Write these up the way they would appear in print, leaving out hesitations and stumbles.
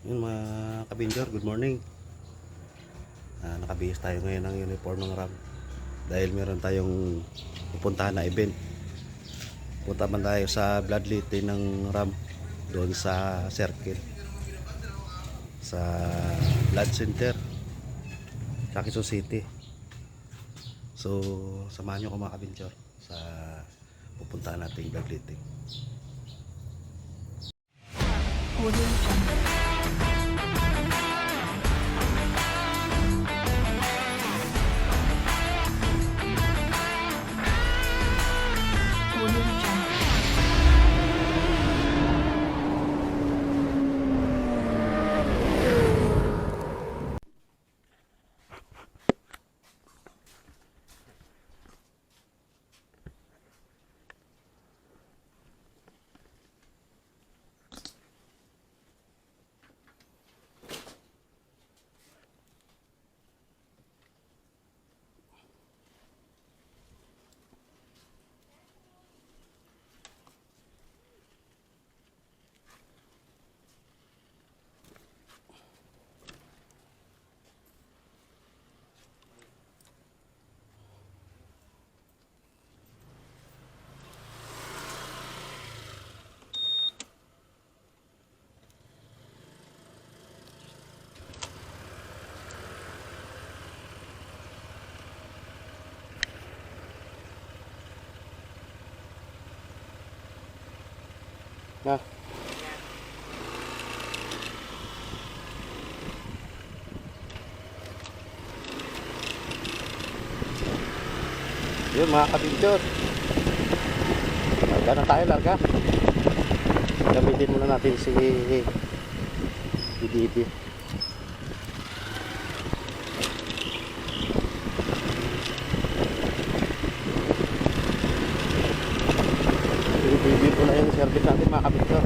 Yun mga kabinjor, good morning. Nakabihis tayo ngayon ng uniform ng RAM dahil meron tayong pupuntahan na event. Punta man tayo sa bloodletting ng RAM doon sa circle, sa blood center sa Quezon City. So samahan nyo ko mga kabinjor sa pupuntahan nating bloodletting. Na. Yun mga kabinjor, larga na tayo, larga. Gamitin muna natin si Bibi. Bibi po na yung service natin mga kabinjor.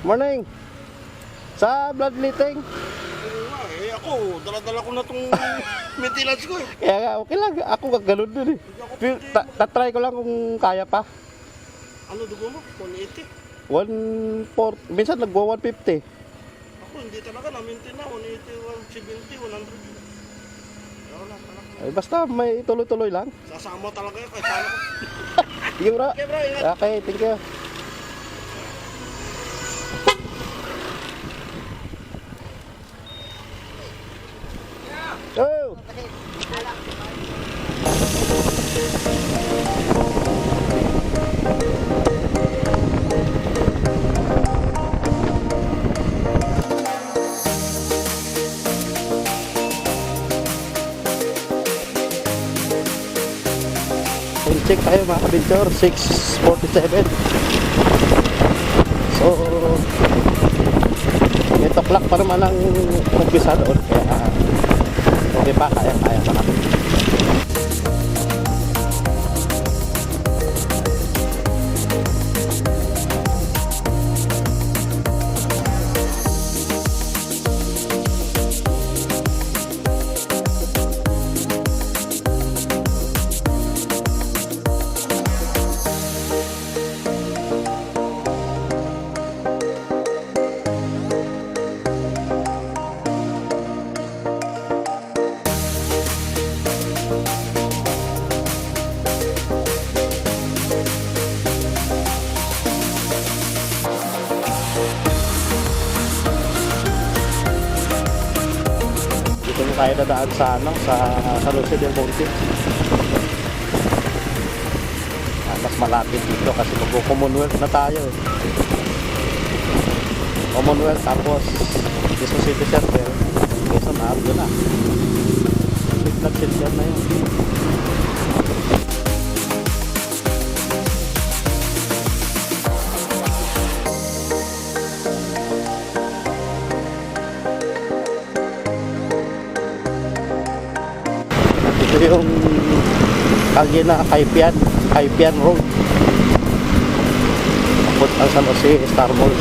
Morning. Sa bloodletting. Ako, dala-dala ko na itong maintenance ko eh. Kaya nga, okay lang. Ako gagano'n din eh. Tatry ko lang kung kaya pa. Ano dugo mo? 180? 140. Minsan nagwa 150. Ako hindi talaga na-maintain na. 180, 170, 100. Pero lang talaga. Ay, basta may tuloy-tuloy lang. Sasama talaga yun kahit sana ko. Sige bro. Okay bro, ingat. Okay, thank you. Oh! Check tayo mga kabinjor, 6:47. So 8 o'clock pa naman ang umpisa doon, kaya okay pa, kaya pa natin. Tayo dadaan sa sa Jose del Monte. Mas malapit dito kasi mag-Commonwealth na tayo eh. Commonwealth tapos Quezon City Center, Quezon Ave na. Big center na yun. yung Kagina, Kaipian Road. Papuntang San Jose Star Mall.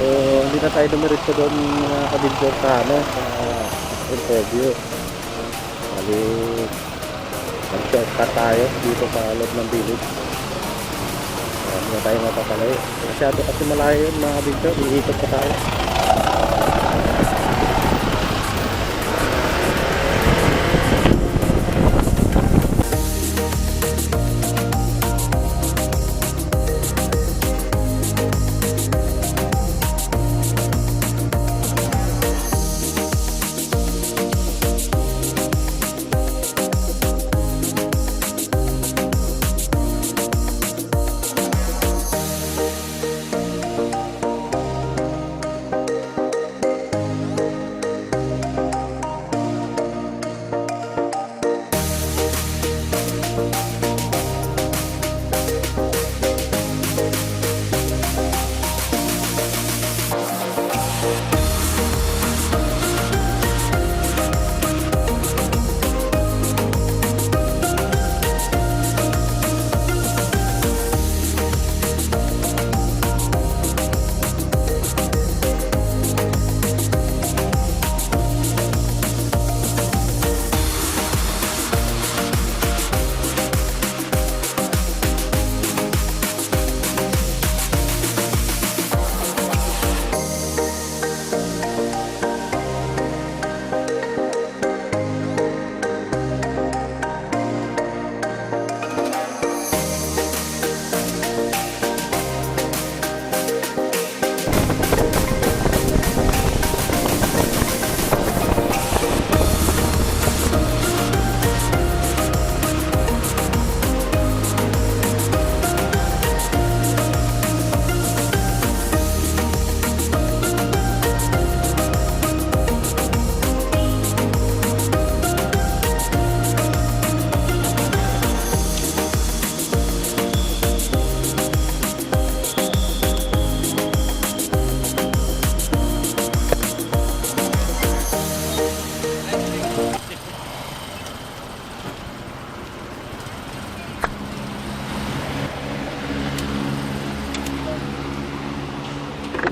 So, hindi na tayo dumiretso doon mga kabidyo sa interview. Bali, nag-shortcut tayo dito sa loob ng village. Hindi na tayo mapapalay. Masyado kasi malayo yun mga kabidyo. Iikot pa tayo.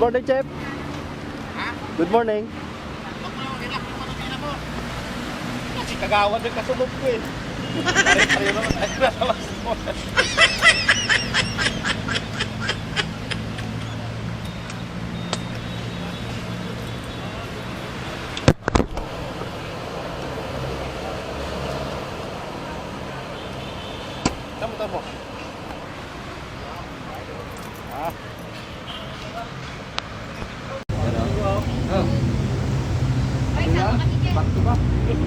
Good morning, Chef. Good morning. Kasi kagawan din kasunod ko eh. Pareho naman tayo na labas mo. Tamo.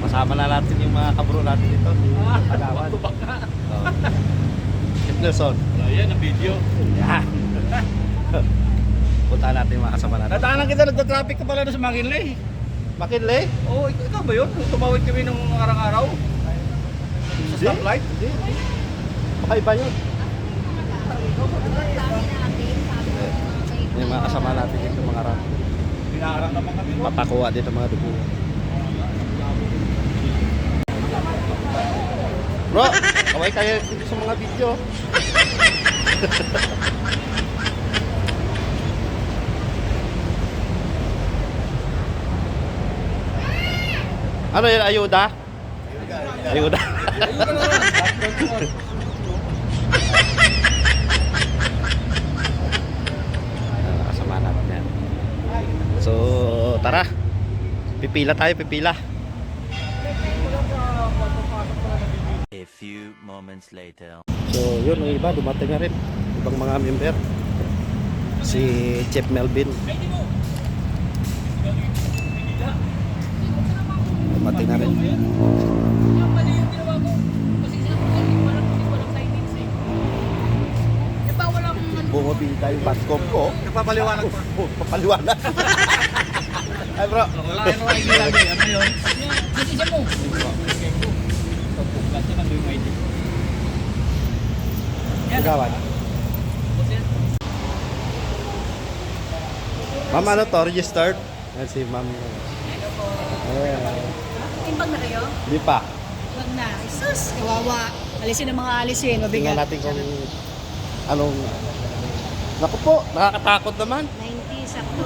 Masama na natin yung mga kabro natin dito. Agawan. Chef Nelson. Ayan ang video. Yan. Punta natin yung mga kasama natin. Nataanan kita, nagta-traffic ka pala doon sa McKinley. McKinley? Oo, ikaw ba yun? Nung tumawid kami nung araw-araw? Sa stoplight? Hindi. Makaiba yun. Yung mga kasama natin dito mga ram. Pinaharang naman kami. Papakuha dito mga dugo. Bro, kaway kayo dito sa mga video. Ano yun? Ayuda? Ayuda. Nakasama natin yan. So, tara. Pipila tayo, pipila. A few moments later. So, yun, yung iba, dumating na rin. Ibang mga member. Si Chef Melvin. Dumating na rin. Yung mali yung ginawa ko. Kasi walang signage eh. Di ba walang ano? Bumabili tayo baskom ko. Nagpapaliwanag pa. Papaliwanag. Ay bro. Wala ano ID namin. Ano yun? Kasi siya mo. Sigawan. Ma'am, ano to? Registered? Yan si ma'am. Timbang na kayo? Hindi pa. Wag na. Isus, kawawa. Alisin ang mga alisin. Tingnan Mabigat. natin kung anong... Naku po, nakakatakot naman. 90, sakto.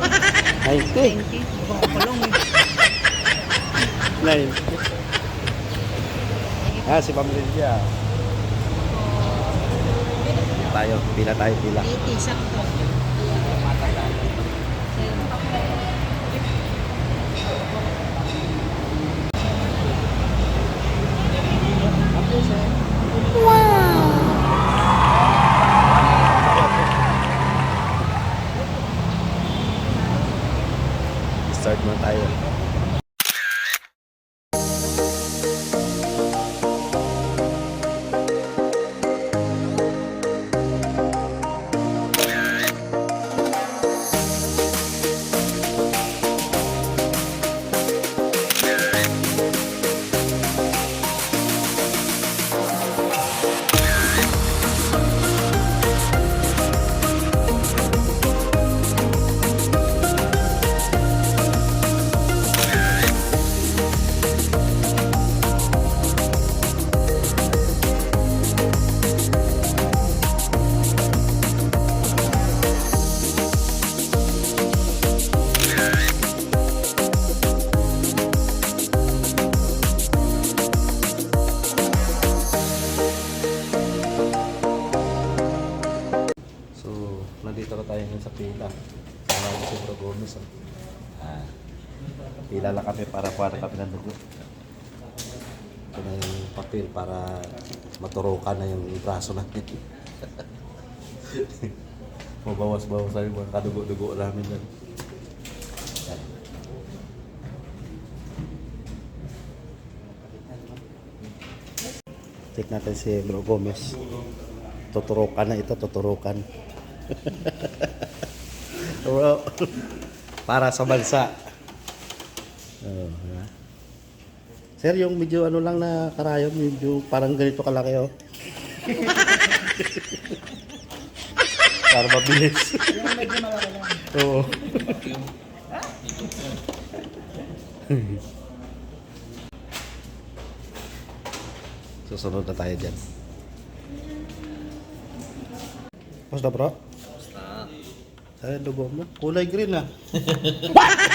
90. 90. Baka kulong eh. 9. Ah, si Ma'am Lydia. Tayo, pila tayo, pila. 80, sakto. Start muna tayo. Nandito na tayo ngayon sa pila. Sama ko si Bro Gomez. Pila lang kami para kuha na kami ng dugo. Ito na yung papel para maturukan na yung braso namin. Mabawas-bawas na yung mga kadugo-dugo namin yan. Yan. Check natin si Bro Gomez. Tuturukan na ito, tuturukan. Bro, para sa bansa. Oh, diba? Sir, yung medyo ano lang na karayon, medyo parang ganito kalaki oh. Para mabilis. Yung medyo malaki lang. Oo. Susunod na tayo dyan. Basta bro? Basta. Saan dugo mo? Kulay green ah. Basta.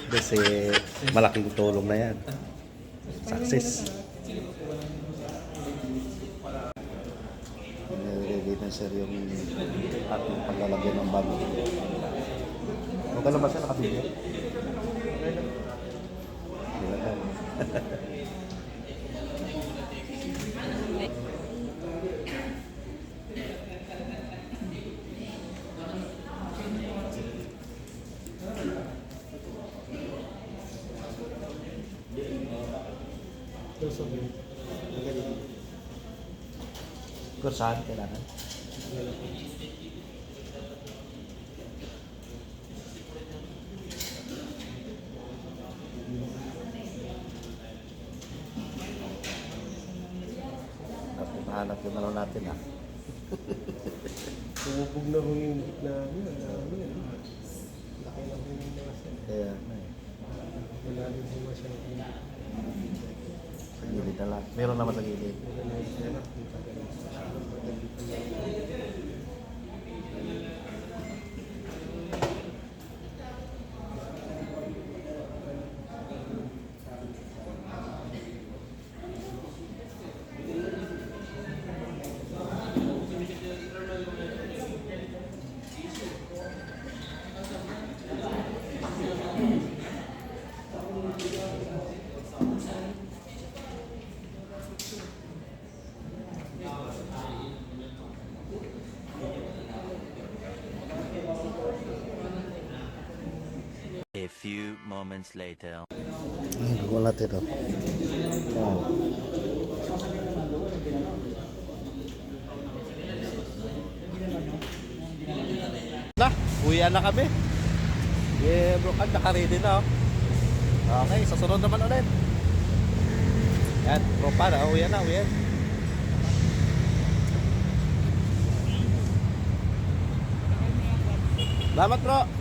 Kasi malaking tulong na yan. Success. Nilagay na sir yung ating paglalagyan ng bago. Huwag ka naman sir, nakabigyan. Kung saan kailangan? Nahanap yung ano natin ah. Bumubog na ho yung gitna namin. Laki na ho yung mga sen. Kaya ano eh. Wala rin ho masyadong. Sa gilid na lang. Meron naman sa gilid. A few moments later. Gawin natin ito. Na, uwian na kami. Yeah, bro, naka-ready na oh. Okay, sa sunod naman ulit. Yan, bro pa na, uwian na, uwian. Salamat bro.